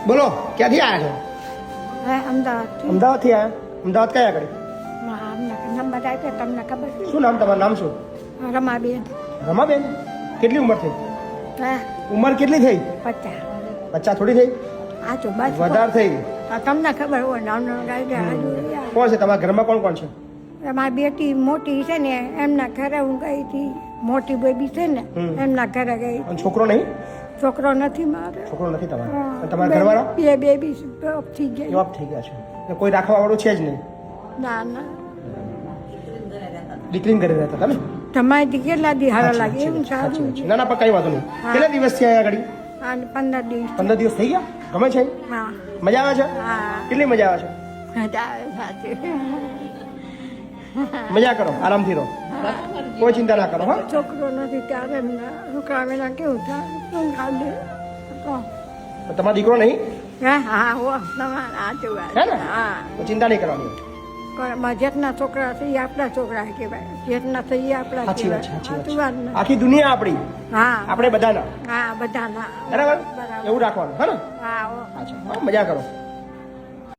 બોલો ક્યાંથી આવ્યા છો? અમદાવાદ અમદાવાદથી આવ્યા? અમદાવાદ કયા આગળ? નંબર આપ્યો તમને ખબર છે? શું નામ તમારું? નામ શું? રમાબેન. રમાબેન, કેટલી ઉંમર થઈ? ઉંમર કેટલી થઈ? 50. 50 થોડી થઈ? આ તો બસ વધારે થઈ. તમને ખબર હોય નામ કોણ છે તમારા ઘરમાં? કોણ કોણ છે? મારી બેટી મોટી છે ને એમના ઘરે હું ગઈ હતી. મોટી બેબી છે ને એમના ઘરે ગઈ. અને છોકરો નહીં? છોકરો નથી મારે. છોકરો નથી તમારે? અને તમારા ઘરવાળા? બે બેબી થઈ ગઈ. જવાબ થઈ ગયા છે. એટલે કોઈ રાખવા વાળું છે જ નહીં? ના ના. દીકરીને ઘરે રહેતા હતા ને? તમારી કેટલા દી હારા લાગે એમ સાચી સારું. વાત છે. ના ના, પણ કઈ વાંધો નહીં. કેટલા દિવસથી આવ્યા આગળ? 15 દિવસ. 15 દિવસ થઈ ગયા? ગમે છે? હા મજા આવે છે? હા કેટલી મજા આવે છે? મજા આવે સાચી. મજા કરો, આરામથી રહો, કોઈ ચિંતા ના કરો. હા, છોકરો નથી ત્યારે છોકરા કેવું થાય શું ખાધે તમારો દીકરો નહીં? હા હો તમારા આજુબાજુ. હે ને? હા તો ચિંતા નહીં કરવાની. જેટના છોકરા છે એ આપણા છોકરા કહેવાય. જેટના છે એ આપણા સાચી વાત છે, સાચી સાચી વાત વાત છે. ને? આખી દુનિયા આપણી, હા આપણે બધાના. હા બધાના બરાબર? બરાબર. એવું રાખવાનું. હા ને? હા હો. અચ્છા, હા, મજા કરો.